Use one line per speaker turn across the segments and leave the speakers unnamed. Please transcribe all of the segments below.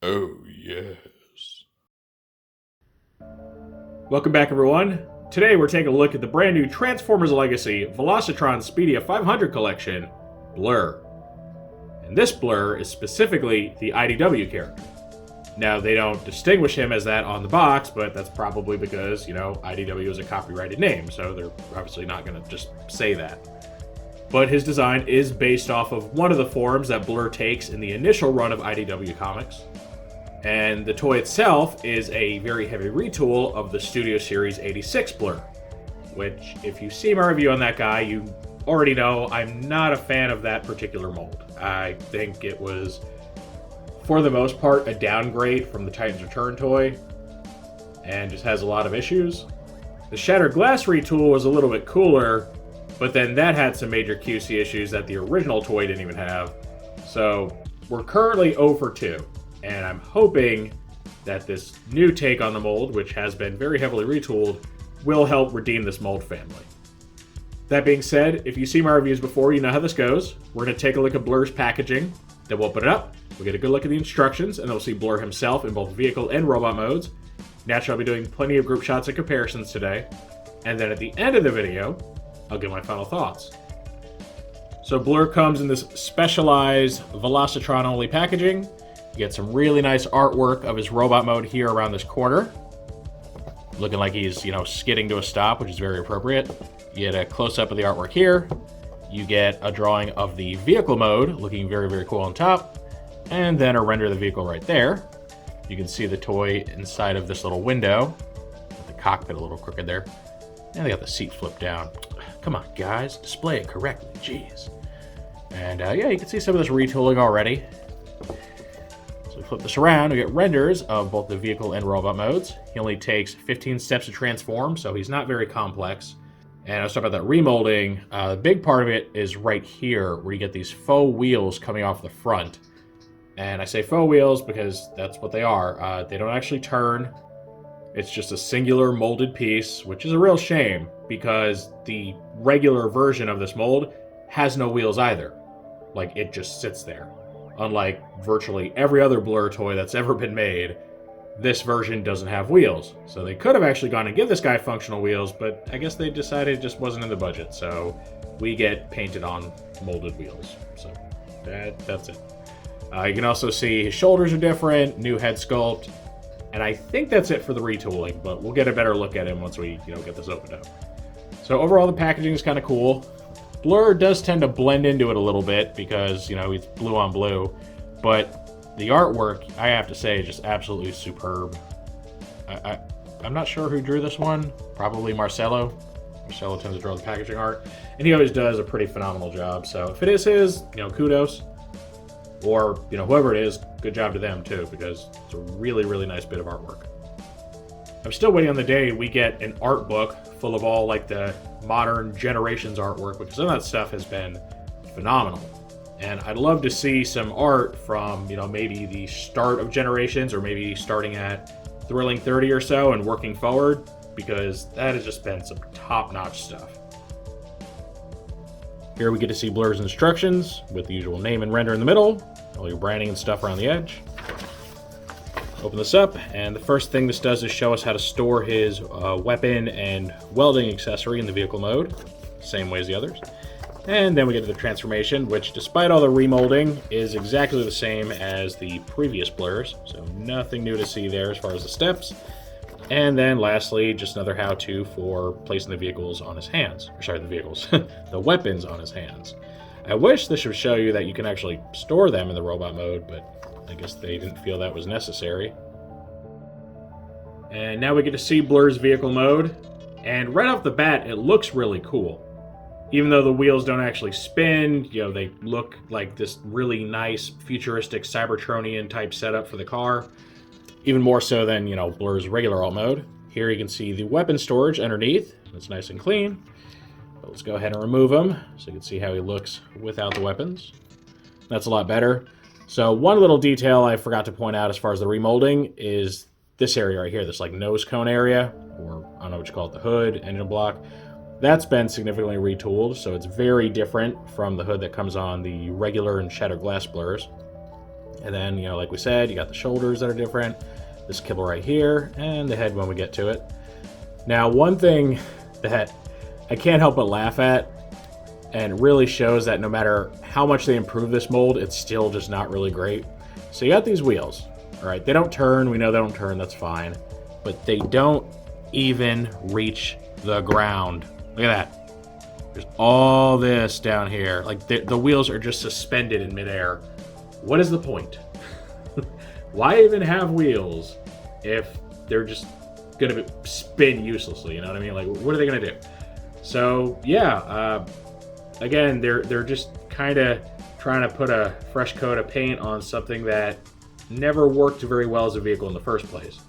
Oh, yes.
Welcome back, everyone. Today we're taking a look at the brand new Transformers Legacy Velocitron Speedia 500 collection, Blurr. And this Blurr is specifically the IDW character. Now, they don't distinguish him as that on the box, but that's probably because, IDW is a copyrighted name, so they're obviously not going to just say that. But his design is based off of one of the forms that Blurr takes in the initial run of IDW comics. And the toy itself is a very heavy retool of the Studio Series 86 Blurr, which, if you see my review on that guy, you already know I'm not a fan of that particular mold. I think it was, for the most part, a downgrade from the Titans Return toy, and just has a lot of issues. The Shattered Glass retool was a little bit cooler, but then that had some major QC issues that the original toy didn't even have. So we're currently 0 for 2. And I'm hoping that this new take on the mold, which has been very heavily retooled, will help redeem this mold family. That being said, if you've seen my reviews before, you know how this goes. We're going to take a look at Blurr's packaging, then we'll open it up, we'll get a good look at the instructions, and then we'll see Blurr himself in both vehicle and robot modes. Naturally, I'll be doing plenty of group shots and comparisons today. And then at the end of the video, I'll give my final thoughts. So Blurr comes in this specialized Velocitron-only packaging. You get some really nice artwork of his robot mode here around this corner. Looking like he's, skidding to a stop, which is very appropriate. You get a close-up of the artwork here. You get a drawing of the vehicle mode, looking very, very cool on top. And then a render of the vehicle right there. You can see the toy inside of this little window. With the cockpit a little crooked there. And they got the seat flipped down. Come on, guys. Display it correctly. Jeez. And, you can see some of this retooling already. So we flip this around, we get renders of both the vehicle and robot modes. He only takes 15 steps to transform, so he's not very complex. And I was talking about that remolding. The big part of it is right here, where you get these faux wheels coming off the front. And I say faux wheels because that's what they are. They don't actually turn. It's just a singular molded piece, which is a real shame, because the regular version of this mold has no wheels either. Like, it just sits there. Unlike virtually every other Blurr toy that's ever been made, this version doesn't have wheels. So they could have actually gone and give this guy functional wheels, but I guess they decided it just wasn't in the budget. So we get painted on molded wheels. So that's it. You can also see his shoulders are different, new head sculpt, and I think that's it for the retooling, but we'll get a better look at him once we get this opened up. So overall, the packaging is kind of cool. Blurr does tend to blend into it a little bit because, he's blue on blue. But the artwork, I have to say, is just absolutely superb. I'm not sure who drew this one. Probably Marcelo. Marcelo tends to draw the packaging art. And he always does a pretty phenomenal job. So if it is his, kudos. Or, whoever it is, good job to them too, because it's a really, really nice bit of artwork. I'm still waiting on the day we get an art book full of all the modern Generations artwork, because some of that stuff has been phenomenal. And I'd love to see some art from, maybe the start of Generations, or maybe starting at Thrilling 30 or so and working forward, because that has just been some top-notch stuff. Here we get to see Blurr's instructions with the usual name and render in the middle, all your branding and stuff around the edge. Open this up, and the first thing this does is show us how to store his weapon and welding accessory in the vehicle mode, same way as the others. And then we get to the transformation, which, despite all the remolding, is exactly the same as the previous Blurrs, so nothing new to see there as far as the steps. And then lastly, just another how-to for placing the vehicles on his hands. The weapons on his hands. I wish this would show you that you can actually store them in the robot mode, but I guess they didn't feel that was necessary. And now we get to see Blurr's vehicle mode, and right off the bat, it looks really cool. Even though the wheels don't actually spin, they look like this really nice, futuristic Seibertronian type setup for the car. Even more so than, Blurr's regular alt mode. Here you can see the weapon storage underneath. It's nice and clean. But let's go ahead and remove them so you can see how he looks without the weapons. That's a lot better. So one little detail I forgot to point out as far as the remolding is this area right here, this nose cone area, or I don't know what you call it, the hood, engine block. That's been significantly retooled, so it's very different from the hood that comes on the regular and Shattered Glass Blurrs. And then, like we said, you got the shoulders that are different, this kibble right here, and the head when we get to it. Now, one thing that I can't help but laugh at, and really shows that no matter how much they improve this mold, it's still just not really great. So you got these wheels, all right? They don't turn, we know they don't turn, that's fine. But they don't even reach the ground. Look at that. There's all this down here. Like, the wheels are just suspended in midair. What is the point? Why even have wheels if they're just gonna spin uselessly, you know what I mean? Like, what are they gonna do? So, yeah, again, they're just kind of trying to put a fresh coat of paint on something that never worked very well as a vehicle in the first place.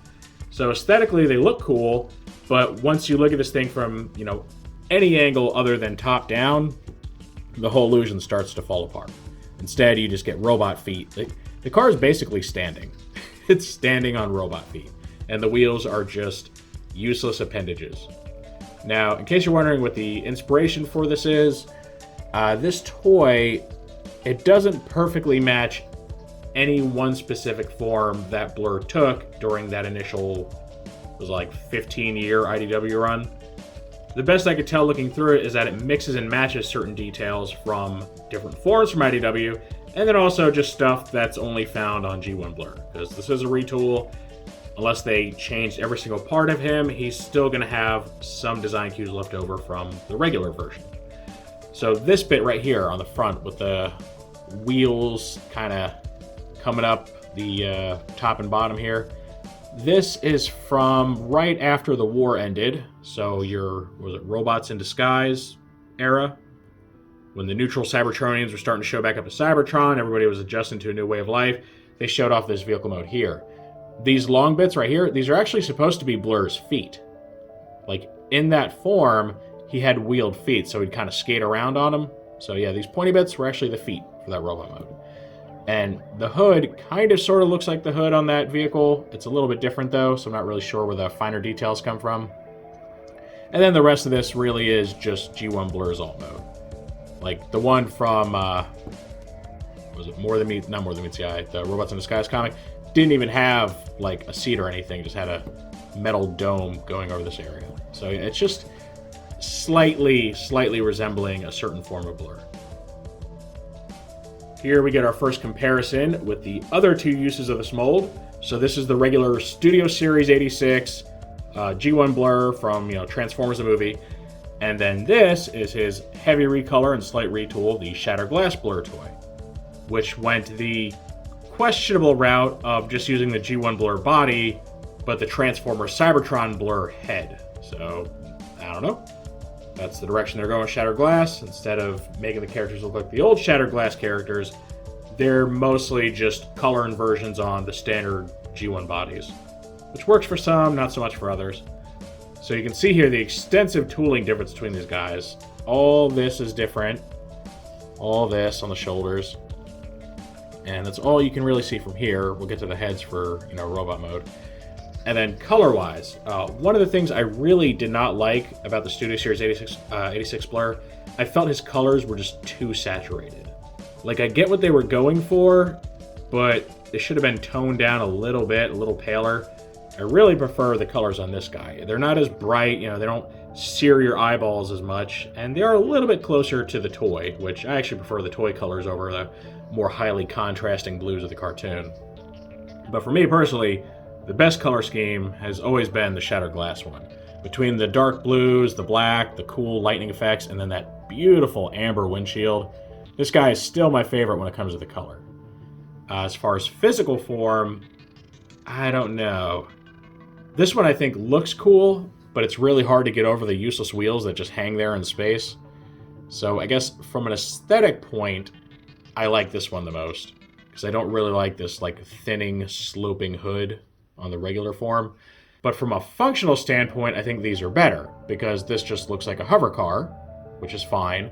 So aesthetically, they look cool, but once you look at this thing from, any angle other than top down, the whole illusion starts to fall apart. Instead, you just get robot feet. The car is basically standing. It's standing on robot feet, and the wheels are just useless appendages. Now, in case you're wondering what the inspiration for this is, this toy, it doesn't perfectly match any one specific form that Blurr took during that initial, it was like 15-year IDW run. The best I could tell looking through it is that it mixes and matches certain details from different forms from IDW, and then also just stuff that's only found on G1 Blurr, because this is a retool. Unless they changed every single part of him, he's still going to have some design cues left over from the regular version. So this bit right here on the front with the wheels kind of coming up the top and bottom here, this is from right after the war ended. So was it Robots in Disguise era? When the neutral Seibertronians were starting to show back up as Seibertron, everybody was adjusting to a new way of life. They showed off this vehicle mode here. These long bits right here, these are actually supposed to be Blurr's feet. Like, in that form, he had wheeled feet, so he'd kind of skate around on them. So yeah, these pointy bits were actually the feet for that robot mode. And the hood kind of sort of looks like the hood on that vehicle. It's a little bit different though, so I'm not really sure where the finer details come from. And then the rest of this really is just G1 Blurr's alt mode. Like the one from, was it More Than Meets, not More Than Meets the Eye, the Robots in Disguise comic, didn't even have like a seat or anything, just had a metal dome going over this area. So it's just slightly resembling a certain form of Blurr. Here we get our first comparison with the other two uses of this mold. So this is the regular Studio Series 86 G1 Blurr from Transformers the movie. And then this is his heavy recolor and slight retool, the Shattered Glass Blurr toy, which went the questionable route of just using the G1 Blurr body, but the Transformers Seibertron Blurr head. So, I don't know. That's the direction they're going with Shattered Glass. Instead of making the characters look like the old Shattered Glass characters, they're mostly just color inversions on the standard G1 bodies, which works for some, not so much for others. So you can see here the extensive tooling difference between these guys. All this is different. All this on the shoulders. And that's all you can really see from here. We'll get to the heads for, robot mode. And then color-wise, one of the things I really did not like about the Studio Series 86 Blurr, I felt his colors were just too saturated. Like, I get what they were going for, but they should have been toned down a little bit, a little paler. I really prefer the colors on this guy. They're not as bright, they don't sear your eyeballs as much, and they are a little bit closer to the toy, which I actually prefer the toy colors over the more highly contrasting blues of the cartoon. But for me personally, the best color scheme has always been the Shattered Glass one. Between the dark blues, the black, the cool lightning effects, and then that beautiful amber windshield, this guy is still my favorite when it comes to the color. As far as physical form, I don't know. This one I think looks cool, but it's really hard to get over the useless wheels that just hang there in space. So I guess from an aesthetic point, I like this one the most, because I don't really like this thinning, sloping hood on the regular form. But from a functional standpoint, I think these are better, because this just looks like a hover car, which is fine.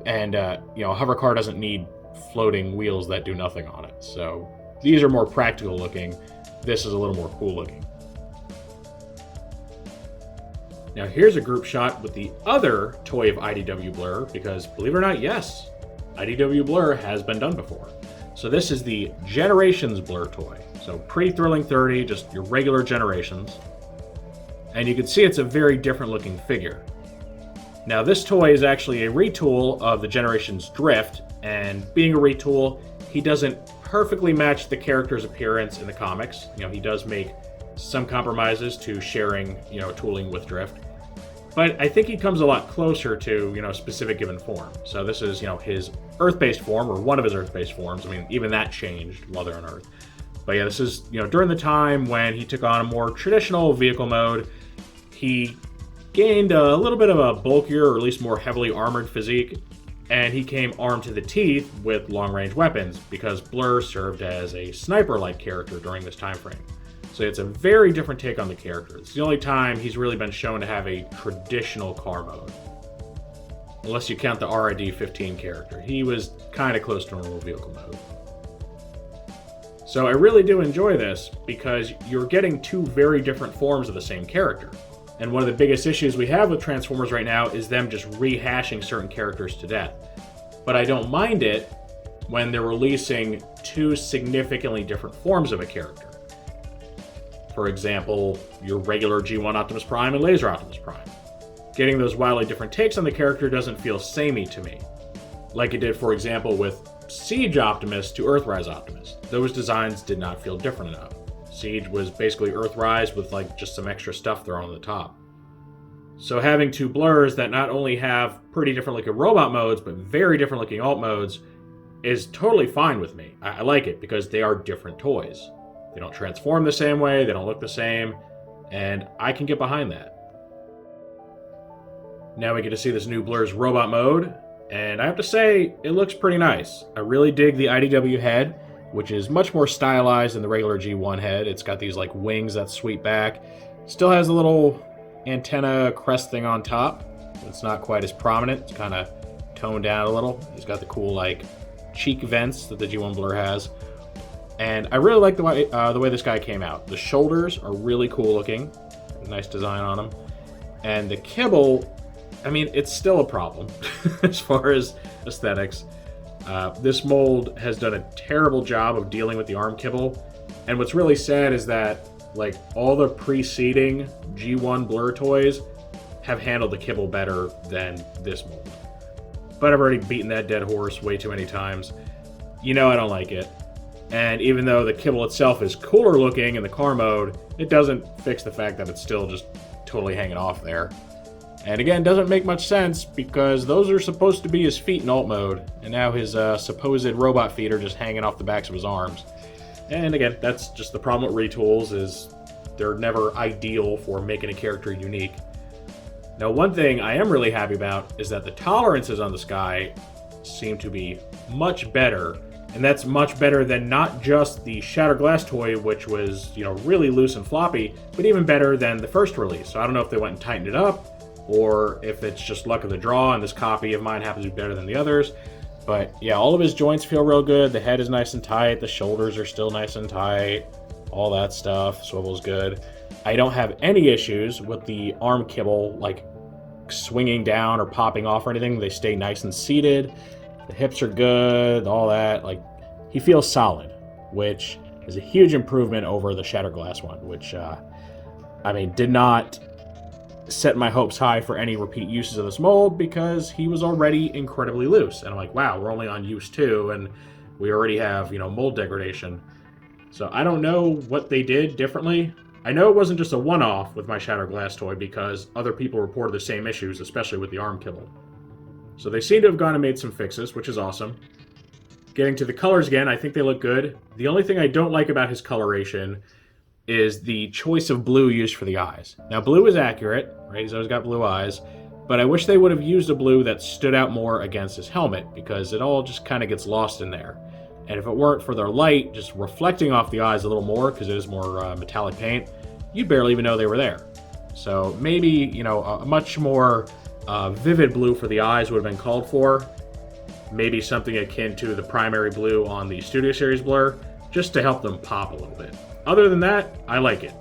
And, a hover car doesn't need floating wheels that do nothing on it. So these are more practical looking. This is a little more cool looking. Now here's a group shot with the other toy of IDW Blurr, because believe it or not, yes, IDW Blurr has been done before. So this is the Generations Blurr toy. So pre-Thrilling 30, just your regular Generations. And you can see it's a very different looking figure. Now this toy is actually a retool of the Generations Drift, and being a retool, he doesn't perfectly match the character's appearance in the comics. He does make some compromises to sharing, tooling with Drift. But I think he comes a lot closer to, a specific given form. So this is, his Earth-based form, or one of his Earth-based forms. I mean, even that changed while they're on Earth. But yeah, this is, during the time when he took on a more traditional vehicle mode. He gained a little bit of a bulkier, or at least more heavily armored physique, and he came armed to the teeth with long-range weapons, because Blurr served as a sniper-like character during this time frame. So it's a very different take on the character. It's the only time he's really been shown to have a traditional car mode. Unless you count the RID-15 character. He was kind of close to normal vehicle mode. So I really do enjoy this, because you're getting two very different forms of the same character. And one of the biggest issues we have with Transformers right now is them just rehashing certain characters to death. But I don't mind it when they're releasing two significantly different forms of a character. For example, your regular G1 Optimus Prime and Laser Optimus Prime. Getting those wildly different takes on the character doesn't feel samey to me. Like it did, for example, with Siege Optimus to Earthrise Optimus. Those designs did not feel different enough. Siege was basically Earthrise with just some extra stuff thrown on the top. So having two Blurrs that not only have pretty different looking robot modes, but very different looking alt modes is totally fine with me. I like it because they are different toys. They don't transform the same way, they don't look the same, and I can get behind that. Now we get to see this new Blurr's robot mode, and I have to say, it looks pretty nice. I really dig the IDW head, which is much more stylized than the regular G1 head. It's got these wings that sweep back. Still has a little antenna crest thing on top. It's not quite as prominent. It's kind of toned down a little. He's got the cool cheek vents that the G1 Blurr has. And I really like the way this guy came out. The shoulders are really cool looking. Nice design on them. And the kibble, I mean, it's still a problem as far as aesthetics. This mold has done a terrible job of dealing with the arm kibble. And what's really sad is that all the preceding G1 Blurr toys have handled the kibble better than this mold. But I've already beaten that dead horse way too many times. I don't like it. And even though the kibble itself is cooler looking in the car mode, it doesn't fix the fact that it's still just totally hanging off there. And again, doesn't make much sense because those are supposed to be his feet in alt mode, and now his supposed robot feet are just hanging off the backs of his arms. And again, that's just the problem with retools, is they're never ideal for making a character unique. Now, one thing I am really happy about is that the tolerances on this guy seem to be much better. And that's much better than not just the Shattered Glass toy, which was, really loose and floppy, but even better than the first release. So I don't know if they went and tightened it up, or if it's just luck of the draw and this copy of mine happens to be better than the others. But yeah, all of his joints feel real good. The head is nice and tight. The shoulders are still nice and tight. All that stuff. Swivel's good. I don't have any issues with the arm kibble, swinging down or popping off or anything. They stay nice and seated. The hips are good, all that. He feels solid, which is a huge improvement over the Shattered Glass one, which, did not set my hopes high for any repeat uses of this mold because he was already incredibly loose. And I'm like, wow, we're only on use 2, and we already have, mold degradation. So I don't know what they did differently. I know it wasn't just a one-off with my Shattered Glass toy because other people reported the same issues, especially with the arm kibble. So they seem to have gone and made some fixes, which is awesome. Getting to the colors again, I think they look good. The only thing I don't like about his coloration is the choice of blue used for the eyes. Now, blue is accurate, right? He's always got blue eyes. But I wish they would have used a blue that stood out more against his helmet, because it all just kind of gets lost in there. And if it weren't for their light just reflecting off the eyes a little more, because it is more metallic paint, you'd barely even know they were there. So maybe, a much more vivid blue for the eyes would have been called for. Maybe something akin to the primary blue on the Studio Series Blurr, just to help them pop a little bit. Other than that, I like it.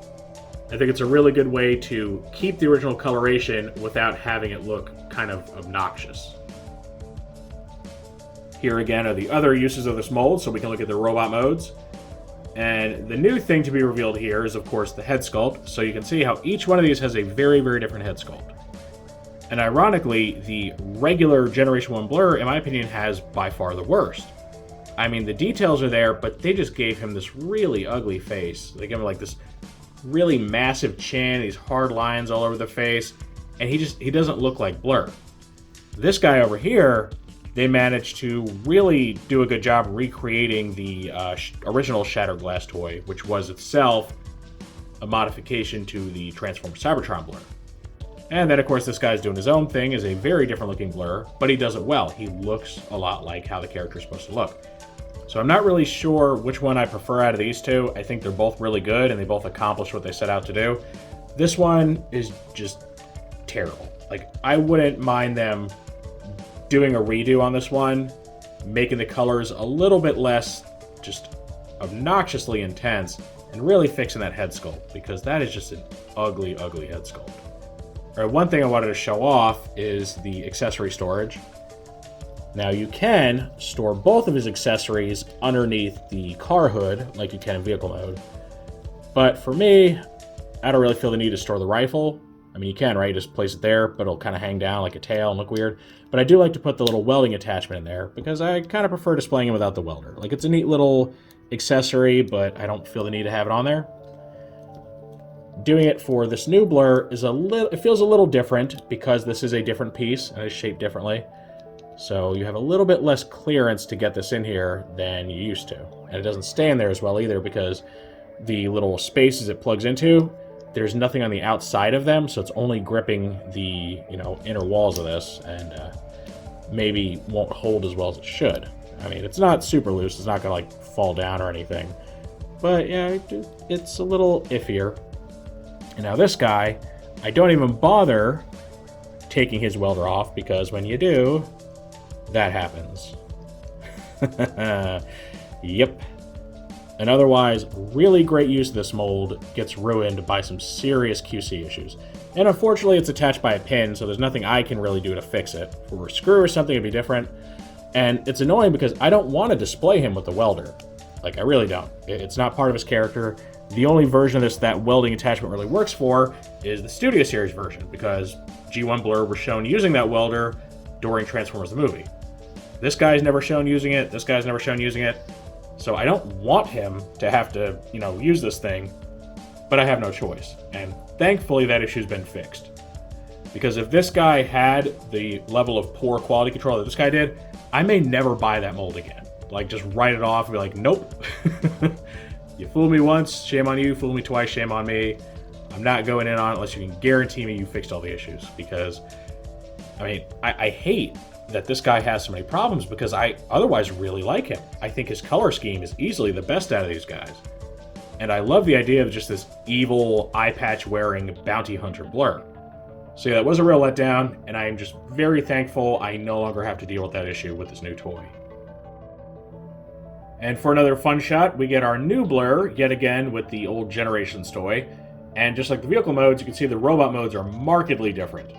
I think it's a really good way to keep the original coloration without having it look kind of obnoxious. Here again are the other uses of this mold, so we can look at the robot modes. And the new thing to be revealed here is, of course, the head sculpt. So you can see how each one of these has a very, very different head sculpt. And ironically, the regular Generation 1 Blurr, in my opinion, has by far the worst. I mean, the details are there, but they just gave him this really ugly face. They gave him like this really massive chin, these hard lines all over the face, and he doesn't look like Blurr. This guy over here, they managed to really do a good job recreating the original Shattered Glass toy, which was itself a modification to the Transformers Seibertron Blurr. And then, of course, this guy's doing his own thing, is a very different looking Blurr, but he does it well. He looks a lot like how the character is supposed to look. So I'm not really sure which one I prefer out of these two. I think they're both really good, and they both accomplish what they set out to do. This one is just terrible. Like, I wouldn't mind them doing a redo on this one, making the colors a little bit less just obnoxiously intense, and really fixing that head sculpt, because that is just an ugly, ugly head sculpt. All right, one thing I wanted to show off is the accessory storage. Now, you can store both of his accessories underneath the car hood, like you can in vehicle mode. But for me, I don't really feel the need to store the rifle. I mean, you can, right? You just place it there, but it'll kind of hang down like a tail and look weird. But I do like to put the little welding attachment in there, because I kind of prefer displaying it without the welder. Like, it's a neat little accessory, but I don't feel the need to have it on there. Doing it for this new Blurr is it feels a little different, because this is a different piece and it's shaped differently. So you have a little bit less clearance to get this in here than you used to. And it doesn't stay in there as well either, because the little spaces it plugs into, there's nothing on the outside of them, so it's only gripping the, inner walls of this, and maybe won't hold as well as it should. I mean, it's not super loose, it's not gonna like fall down or anything. But yeah, it's a little iffier. And now this guy, I don't even bother taking his welder off, because when you do, that happens. Yep. An otherwise really great use of this mold gets ruined by some serious QC issues. And unfortunately, it's attached by a pin, so there's nothing I can really do to fix it. If it were a screw or something, it'd be different. And it's annoying because I don't want to display him with the welder. Like, I really don't. It's not part of his character. The only version of this that welding attachment really works for is the Studio Series version, because G1 Blurr was shown using that welder during Transformers the movie. This guy's never shown using it, this guy's never shown using it, so I don't want him to have to, use this thing, but I have no choice. And thankfully that issue's been fixed. Because if this guy had the level of poor quality control that this guy did, I may never buy that mold again. Like, just write it off and be like, nope. You fooled me once, shame on you. Fooled me twice, shame on me. I'm not going in on it unless you can guarantee me you fixed all the issues. Because, I hate that this guy has so many problems, because I otherwise really like him. I think his color scheme is easily the best out of these guys. And I love the idea of just this evil eye patch wearing bounty hunter Blurr. So yeah, that was a real letdown, and I am just very thankful I no longer have to deal with that issue with this new toy. And for another fun shot, we get our new Blurr, yet again with the old Generations toy. And just like the vehicle modes, you can see the robot modes are markedly different.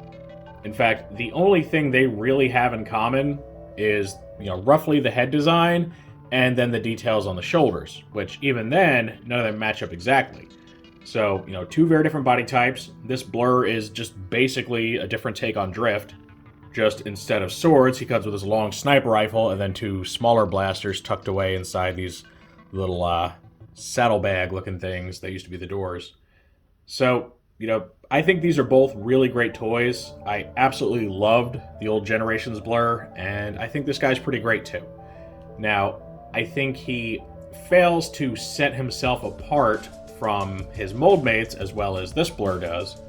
In fact, the only thing they really have in common is, roughly the head design, and then the details on the shoulders, which even then, none of them match up exactly. So, two very different body types. This Blurr is just basically a different take on Drift. Just instead of swords, he comes with his long sniper rifle and then two smaller blasters tucked away inside these little saddlebag looking things that used to be the doors. So, I think these are both really great toys. I absolutely loved the old Generations Blurr, and I think this guy's pretty great too. Now, I think he fails to set himself apart from his mold mates as well as this Blurr does,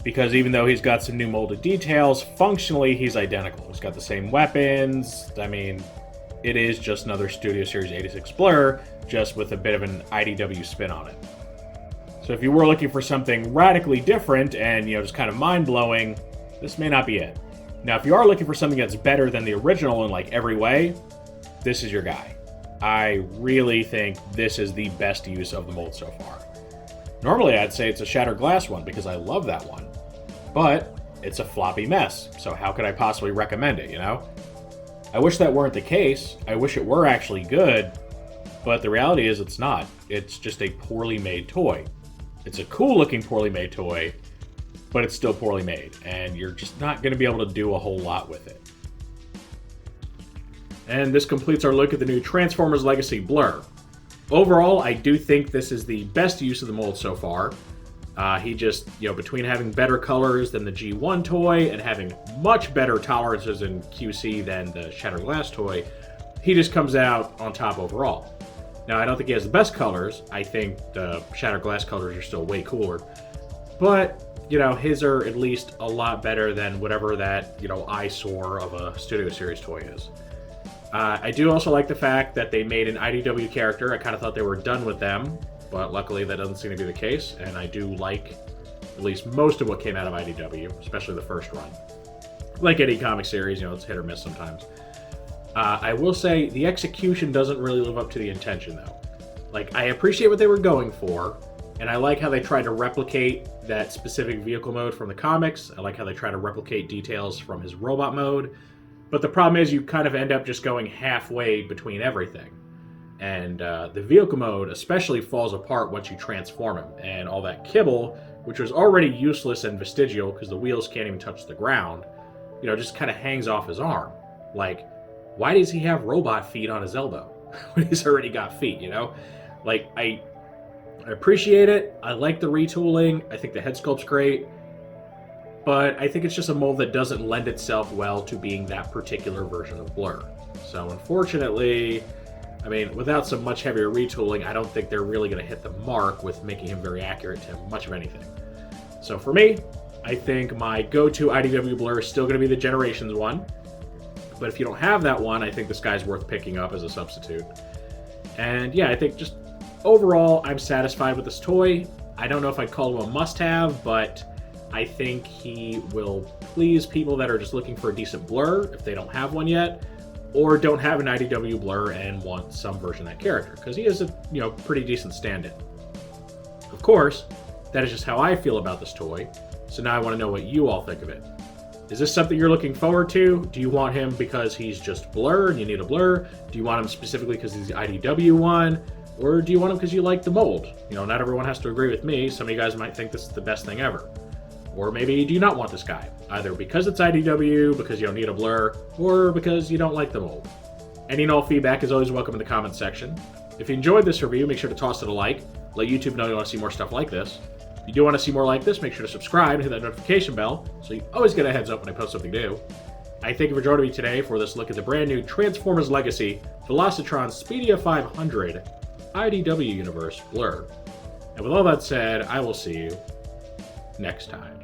because even though he's got some new molded details, functionally he's identical. He's got the same weapons. It is just another Studio Series 86 Blurr, just with a bit of an IDW spin on it. So if you were looking for something radically different and, just kind of mind-blowing, this may not be it. Now, if you are looking for something that's better than the original in like every way, this is your guy. I really think this is the best use of the mold so far. Normally, I'd say it's a Shattered Glass one, because I love that one. But it's a floppy mess, so how could I possibly recommend it, I wish that weren't the case. I wish it were actually good, but the reality is it's not. It's just a poorly made toy. It's a cool looking poorly made toy, but it's still poorly made, and you're just not going to be able to do a whole lot with it. And this completes our look at the new Transformers Legacy Blurr. Overall, I do think this is the best use of the mold so far. He just, between having better colors than the G1 toy and having much better tolerances in QC than the Shattered Glass toy, he just comes out on top overall. Now, I don't think he has the best colors. I think the Shattered Glass colors are still way cooler. But, his are at least a lot better than whatever that, eyesore of a Studio Series toy is. I do also like the fact that they made an IDW character. I kind of thought they were done with them, but luckily that doesn't seem to be the case, and I do like at least most of what came out of IDW, especially the first run. Like any comic series, it's hit or miss sometimes. I will say the execution doesn't really live up to the intention, though. Like, I appreciate what they were going for, and I like how they tried to replicate that specific vehicle mode from the comics. I like how they try to replicate details from his robot mode. But the problem is you kind of end up just going halfway between everything. And the vehicle mode especially falls apart once you transform him. And all that kibble, which was already useless and vestigial because the wheels can't even touch the ground, just kind of hangs off his arm. Like, why does he have robot feet on his elbow when he's already got feet, Like, I appreciate it. I like the retooling. I think the head sculpt's great. But I think it's just a mold that doesn't lend itself well to being that particular version of Blurr. So unfortunately, without some much heavier retooling, I don't think they're really going to hit the mark with making him very accurate to much of anything. So for me, I think my go-to IDW Blurr is still going to be the Generations one. But if you don't have that one, I think this guy's worth picking up as a substitute. And yeah, I think just overall, I'm satisfied with this toy. I don't know if I'd call him a must-have, but I think he will please people that are just looking for a decent Blurr if they don't have one yet, or don't have an IDW Blurr and want some version of that character, because he is a pretty decent stand-in. Of course, that is just how I feel about this toy, so now I want to know what you all think of it. Is this something you're looking forward to? Do you want him because he's just Blurr and you need a Blurr? Do you want him specifically because he's the IDW one? Or do you want him because you like the mold? Not everyone has to agree with me. Some of you guys might think this is the best thing ever. Or maybe do you not want this guy, either because it's IDW, because you don't need a Blurr, or because you don't like the mold. Any and all feedback is always welcome in the comments section. If you enjoyed this review, make sure to toss it a like. Let YouTube know you want to see more stuff like this. If you do want to see more like this, make sure to subscribe and hit that notification bell so you always get a heads up when I post something new. I thank you for joining me today for this look at the brand new Transformers Legacy Velocitron Speedia 500 IDW Universe Blurr. And with all that said, I will see you next time.